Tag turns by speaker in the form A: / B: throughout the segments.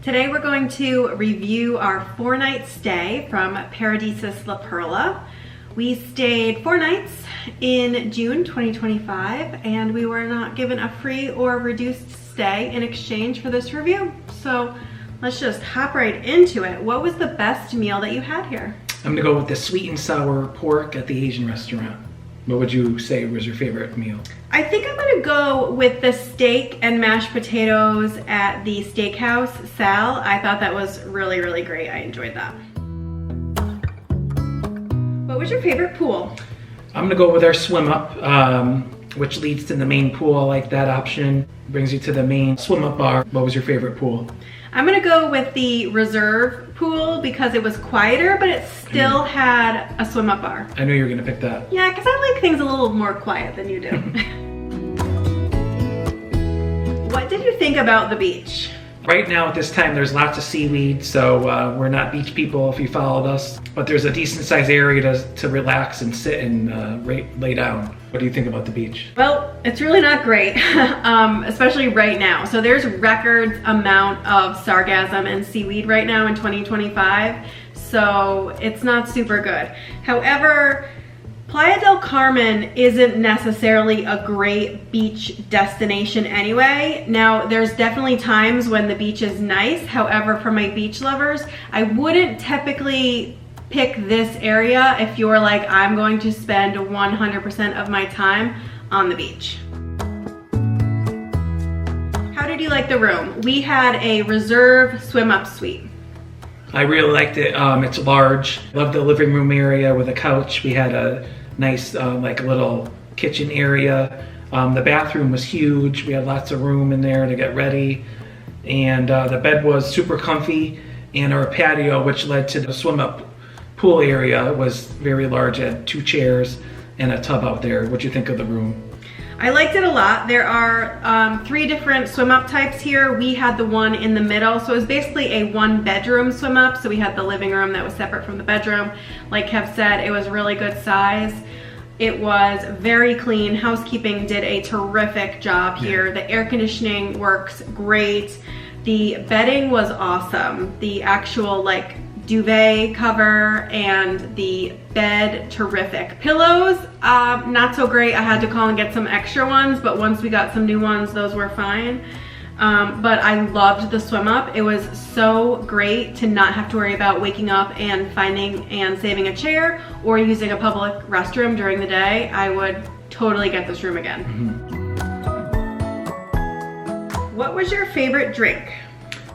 A: Today we're going to review our 4-night stay from Paradisus La Perla. We stayed 4 nights in June 2025 and we were not given a free or reduced stay in exchange for this review. So let's just hop right into it. What was the best meal that you had here?
B: I'm gonna go with the sweet and sour pork at the Asian restaurant. What would you say was your favorite meal?
A: I think I'm gonna go with the steak and mashed potatoes at the steakhouse, Sal. I thought that was really, really great. I enjoyed that. What was your favorite pool?
B: I'm gonna go with our swim up, which leads to the main pool. I like that option. Brings you to the main swim up bar. What was your favorite pool?
A: I'm gonna go with the reserve pool because it was quieter, but it still had a swim up bar.
B: I knew you were gonna pick that.
A: Yeah, because I like things a little more quiet than you do. What did you think about the beach?
B: Right now at this time there's lots of seaweed, so we're not beach people if you followed us. But there's a decent sized area to relax and sit and lay down. What do you think about the beach?
A: Well, it's really not great, especially right now. So there's record amount of sargassum and seaweed right now in 2025. So it's not super good. However, Playa del Carmen isn't necessarily a great beach destination anyway. Now, there's definitely times when the beach is nice. However, for my beach lovers, I wouldn't typically pick this area if you're like, I'm going to spend 100% of my time on the beach. How did you like the room? We had a reserve swim up suite.
B: I really liked it. It's large. Love the living room area with a couch. We had a nice like little kitchen area. The bathroom was huge. We had lots of room in there to get ready. And the bed was super comfy. And our patio, which led to the swim up pool area, was very large. It had 2 chairs and a tub out there. What'd you think of the room?
A: I liked it a lot. There are 3 different swim up types here. We had the one in the middle, so it was basically a 1-bedroom swim up. So we had the living room that was separate from the bedroom. Like Kev said, it was really good size. It was very clean. Housekeeping did a terrific job here. The air conditioning works great. The bedding was awesome. The actual like duvet cover and the bed, terrific. Pillows, not so great. I had to call and get some extra ones, but once we got some new ones, those were fine. But I loved the swim up. It was so great to not have to worry about waking up and finding and saving a chair or using a public restroom during the day. I would totally get this room again. What was your favorite drink?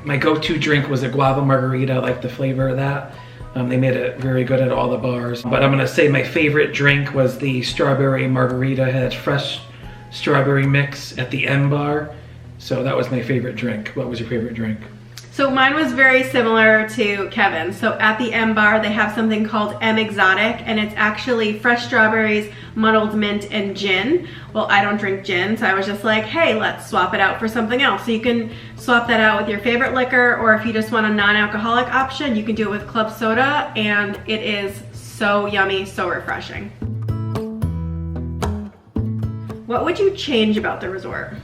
B: My go-to drink was a guava margarita. I like the flavor of that. They made it very good at all the bars. But I'm gonna say my favorite drink was the strawberry margarita. It had fresh strawberry mix at the M bar. So that was my favorite drink. What was your favorite drink?
A: So mine was very similar to Kevin's. So at the M bar, they have something called M Exotic, and it's actually fresh strawberries, muddled mint, and gin. Well, I don't drink gin, so I was just like, hey, let's swap it out for something else. So you can swap that out with your favorite liquor, or if you just want a non-alcoholic option, you can do it with club soda, and it is so yummy, so refreshing. What would you change about the resort?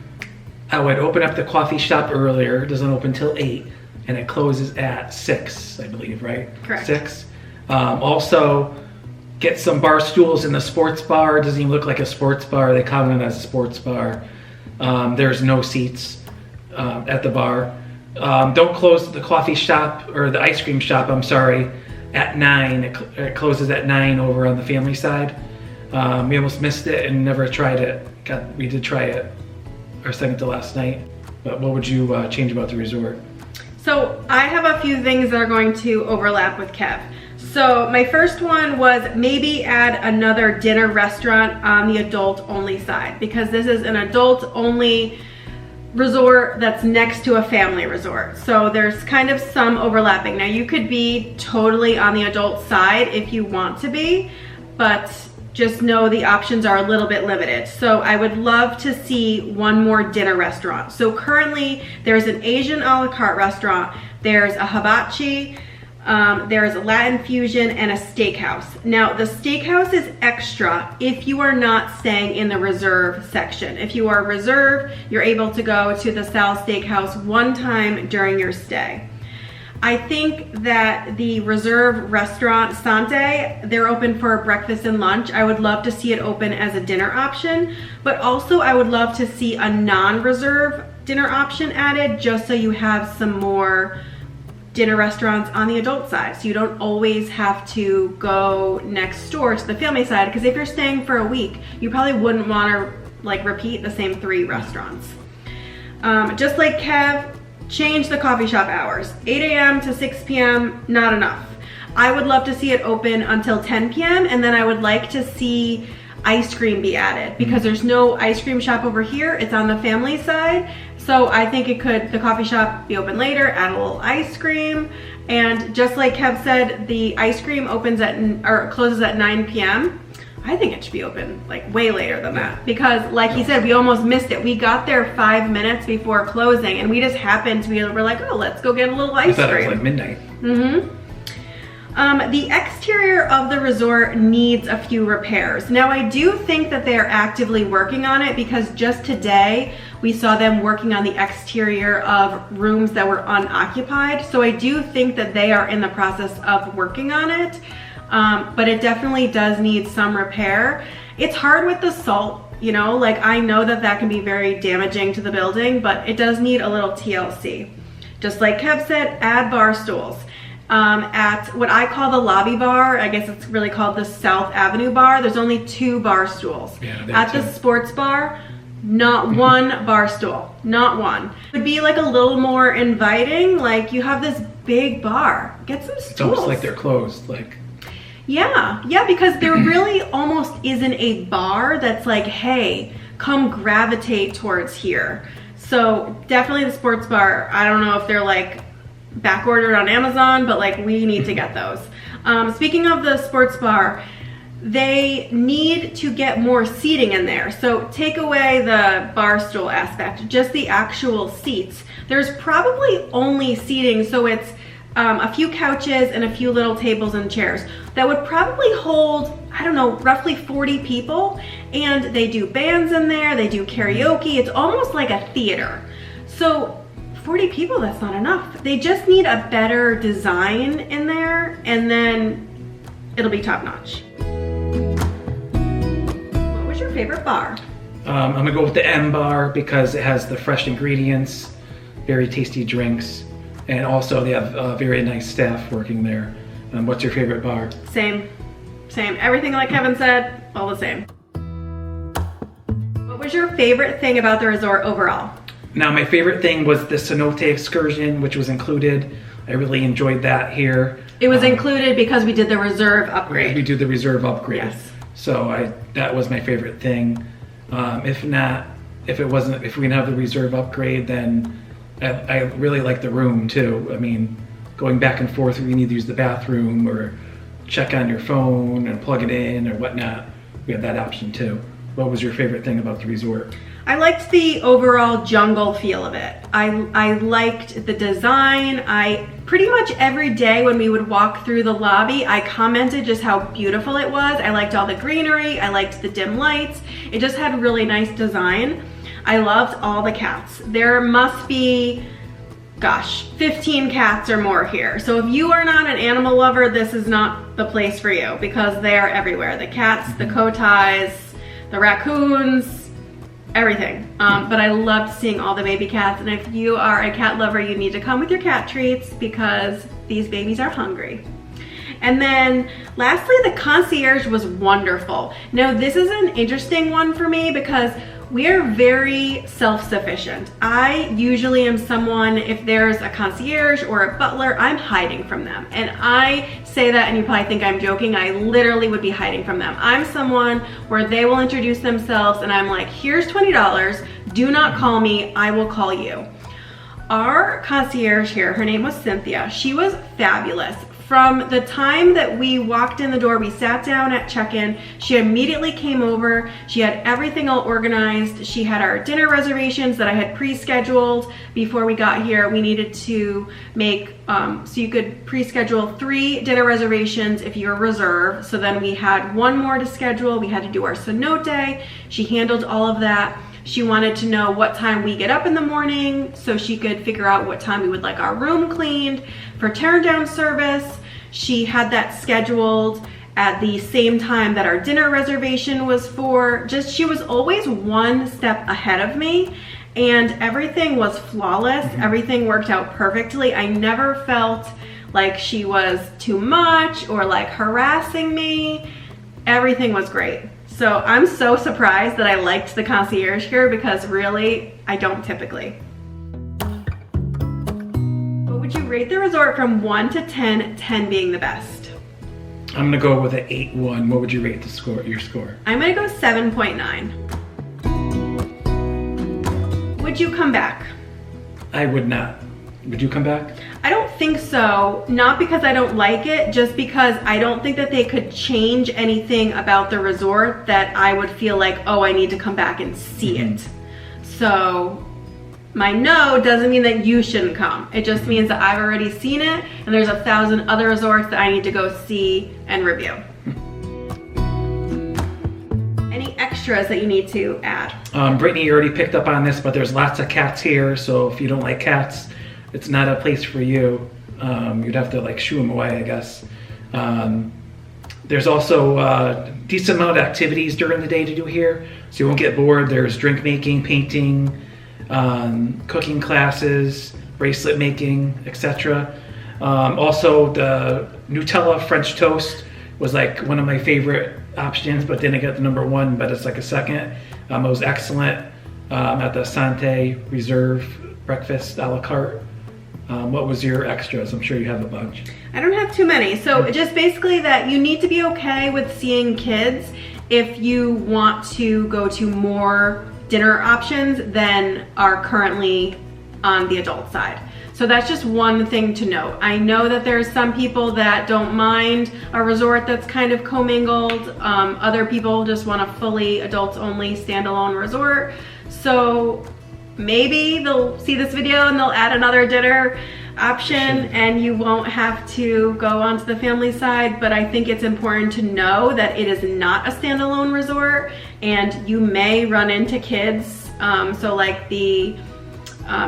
B: I would open up the coffee shop earlier. It doesn't open till 8. And it closes at 6, I believe, right?
A: Correct.
B: 6. Also, get some bar stools in the sports bar. It doesn't even look like a sports bar. They comment it as a sports bar. There's no seats at the bar. Don't close the coffee shop, or the ice cream shop, I'm sorry, at 9. It closes at 9 over on the family side. We almost missed it and never tried it. We did try it our second to last night. But what would you change about the resort?
A: So I have a few things that are going to overlap with Kev. So my first one was maybe add another dinner restaurant on the adult only side, because this is an adult only resort that's next to a family resort. So there's kind of some overlapping. Now you could be totally on the adult side if you want to be, but just know the options are a little bit limited. So I would love to see one more dinner restaurant. So currently there's an Asian a la carte restaurant, there's a hibachi, there's a Latin fusion, and a steakhouse. Now the steakhouse is extra if you are not staying in the reserve section. If you are reserve, you're able to go to the Sal Steakhouse one time during your stay. I think that the Reserve restaurant, Sante, they're open for breakfast and lunch. I would love to see it open as a dinner option, but also I would love to see a non-Reserve dinner option added, just so you have some more dinner restaurants on the adult side, so you don't always have to go next door to the family side, because if you're staying for a week, you probably wouldn't want to like repeat the same 3 restaurants. Just like Kev, change the coffee shop hours. 8 a.m. to 6 p.m., not enough. I would love to see it open until 10 p.m. and then I would like to see ice cream be added, because there's no ice cream shop over here. It's on the family side. So I think the coffee shop be open later, add a little ice cream. And just like Kev said, the ice cream closes at 9 p.m. I think it should be open like way later than that, because like he said, we almost missed it. We got there 5 minutes before closing and we just happened to we're like, oh, let's go get a little ice cream. I thought it was
B: like midnight.
A: The exterior of the resort needs a few repairs. Now, I do think that they're actively working on it, because just today we saw them working on the exterior of rooms that were unoccupied. So I do think that they are in the process of working on it, but it definitely does need some repair. It's hard with the salt, you know, like I know that can be very damaging to the building, but it does need a little TLC. Just like Kev said, add bar stools. At what I call the lobby bar, I guess it's really called the South Avenue bar, there's only 2 bar stools. At the sports bar, not one bar stool, not one. It would be like a little more inviting, like you have this big bar, get some stools.
B: It's almost like they're closed, like.
A: Yeah, because there really almost isn't a bar that's like, hey, come gravitate towards here. So definitely the sports bar, I don't know if they're like back ordered on Amazon, but like we need to get those. Speaking of the sports bar, they need to get more seating in there. So take away the bar stool aspect, just the actual seats. There's probably only seating, so it's a few couches and a few little tables and chairs that would probably hold, I don't know, roughly 40 people. And they do bands in there, they do karaoke. It's almost like a theater. So 40 people, that's not enough. They just need a better design in there, and then it'll be top notch. What was your favorite bar?
B: I'm gonna go with the M bar, because it has the fresh ingredients, very tasty drinks, and also they have very nice staff working there. What's your favorite bar?
A: Same. Everything like Kevin said, all the same. What was your favorite thing about the resort overall?
B: Now, my favorite thing was the cenote excursion, which was included. I really enjoyed that here.
A: It was included because we did the reserve upgrade.
B: We did the reserve upgrade.
A: Yes.
B: So that was my favorite thing. If we didn't have the reserve upgrade, then I really like the room too. I mean, going back and forth, if you need to use the bathroom or check on your phone and plug it in or whatnot, we have that option too. What was your favorite thing about the resort?
A: I liked the overall jungle feel of it. I liked the design. Pretty much every day when we would walk through the lobby, I commented just how beautiful it was. I liked all the greenery. I liked the dim lights. It just had really nice design. I loved all the cats. There must be, gosh, 15 cats or more here. So if you are not an animal lover, this is not the place for you, because they are everywhere. The cats, the kotais, the raccoons, everything. But I loved seeing all the baby cats, and if you are a cat lover, you need to come with your cat treats, because these babies are hungry. And then lastly, the concierge was wonderful. Now this is an interesting one for me, because we are very self-sufficient. I usually am someone, if there's a concierge or a butler, I'm hiding from them. And I say that and you probably think I'm joking. I literally would be hiding from them. I'm someone where they will introduce themselves and I'm like, here's $20, do not call me, I will call you. Our concierge here, her name was Cynthia. She was fabulous. From the time that we walked in the door, we sat down at check-in, she immediately came over, she had everything all organized, she had our dinner reservations that I had pre-scheduled before we got here. We needed to make, so you could pre-schedule 3 dinner reservations if you're reserved, so then we had 1 more to schedule, we had to do our cenote, she handled all of that. She wanted to know what time we get up in the morning so she could figure out what time we would like our room cleaned for tear down service. She had that scheduled at the same time that our dinner reservation was for. She was always one step ahead of me, and everything was flawless. Everything worked out perfectly. I never felt like she was too much or like harassing me. Everything was great. So I'm so surprised that I liked the concierge here, because really, I don't typically. What would you rate the resort from 1 to 10, 10 being the best?
B: I'm gonna go with an 8-1. What would you rate your score?
A: I'm gonna go 7.9. Would you come back?
B: I would not. Would you come back?
A: I don't think so. Not because I don't like it, just because I don't think that they could change anything about the resort that I would feel like, oh, I need to come back and see it. So my no doesn't mean that you shouldn't come. It just means that I've already seen it, and there's 1,000 other resorts that I need to go see and review. Any extras that you need to add?
B: Brittany, you already picked up on this, but there's lots of cats here, so if you don't like cats, it's not a place for you. You'd have to like shoo them away, I guess. There's also a decent amount of activities during the day to do here, so you won't get bored. There's drink making, painting, cooking classes, bracelet making, etc. Also, the Nutella French toast was like one of my favorite options, but didn't get the #1, but it's like a second. It was excellent at the Sante Reserve breakfast a la carte. What was your extras? I'm sure you have a bunch.
A: I don't have too many. So just basically that you need to be okay with seeing kids if you want to go to more dinner options than are currently on the adult side. So that's just one thing to note. I know that there's some people that don't mind a resort that's kind of commingled. Other people just want a fully adults only standalone resort. So maybe they'll see this video and they'll add another dinner option and you won't have to go onto the family side, but I think it's important to know that it is not a standalone resort and you may run into kids. So like the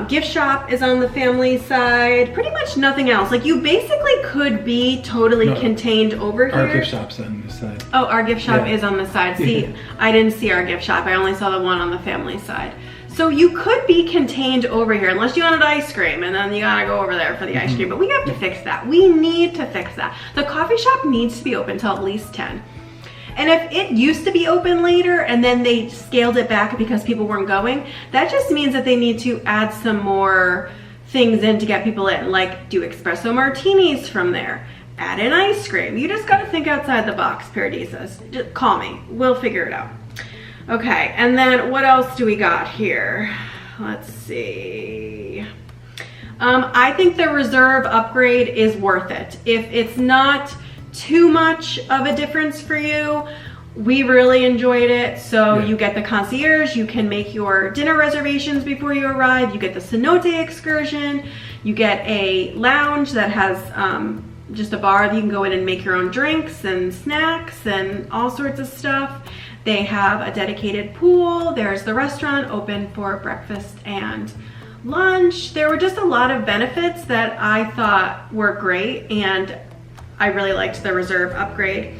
A: gift shop is on the family side, pretty much nothing else. Like you basically could be totally contained over here.
B: Our gift shop's on the side.
A: Oh, our gift shop is on the side. See, I didn't see our gift shop. I only saw the one on the family side. So you could be contained over here unless you wanted ice cream and then you gotta go over there for the ice cream, but we have to fix that. We need to fix that. The coffee shop needs to be open till at least 10. And if it used to be open later and then they scaled it back because people weren't going, that just means that they need to add some more things in to get people in, like do espresso martinis from there, add in ice cream. You just gotta think outside the box, Paradisus. Just call me, we'll figure it out. Okay, and then what else do we got here? Let's see. I think the reserve upgrade is worth it. If it's not too much of a difference for you, we really enjoyed it. So you get the concierge, you can make your dinner reservations before you arrive, you get the cenote excursion, you get a lounge that has just a bar that you can go in and make your own drinks and snacks and all sorts of stuff. They have a dedicated pool. There's the restaurant open for breakfast and lunch. There were just a lot of benefits that I thought were great, and I really liked the reserve upgrade.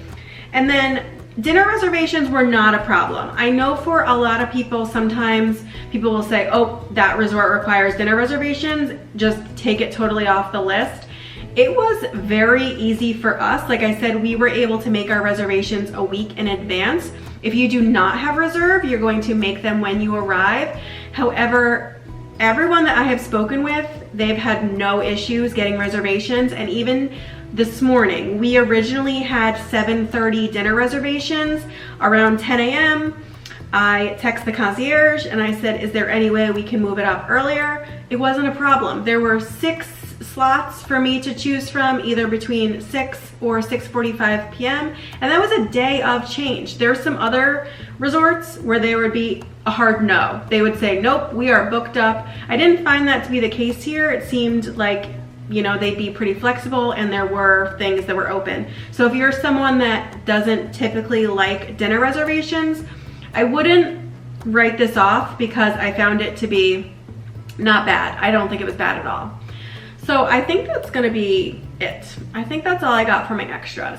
A: And then dinner reservations were not a problem. I know for a lot of people, sometimes people will say, oh, that resort requires dinner reservations, just take it totally off the list. It was very easy for us. Like I said, we were able to make our reservations a week in advance. If you do not have reserve, you're going to make them when you arrive. However, everyone that I have spoken with, they've had no issues getting reservations. And even this morning, we originally had 7:30 dinner reservations. Around 10 a.m., I text the concierge and I said, is there any way we can move it up earlier? It wasn't a problem. There were 6 slots for me to choose from, either between 6 or 6:45 p.m. and that was a day of change. There's some other resorts where there would be a hard no. They would say, nope, we are booked up. I didn't find that to be the case here. It seemed like, you know, they'd be pretty flexible and there were things that were open. So if you're someone that doesn't typically like dinner reservations, I wouldn't write this off because I found it to be not bad. I don't think it was bad at all. So I think that's gonna be it. I think that's all I got for my extras.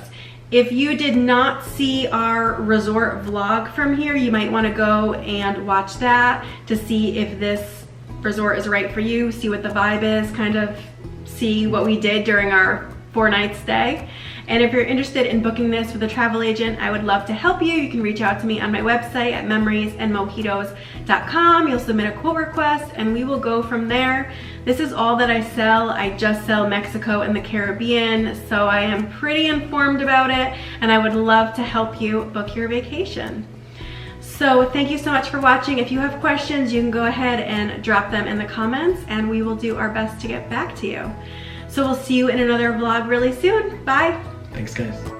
A: If you did not see our resort vlog from here, you might wanna go and watch that to see if this resort is right for you, see what the vibe is, kind of see what we did during our 4-night stay. And if you're interested in booking this with a travel agent, I would love to help you. You can reach out to me on my website at memoriesandmojitos.com. You'll submit a quote request and we will go from there. This is all that I sell. I just sell Mexico and the Caribbean, so I am pretty informed about it and I would love to help you book your vacation. So thank you so much for watching. If you have questions, you can go ahead and drop them in the comments and we will do our best to get back to you. So we'll see you in another vlog really soon. Bye.
B: Thanks, guys.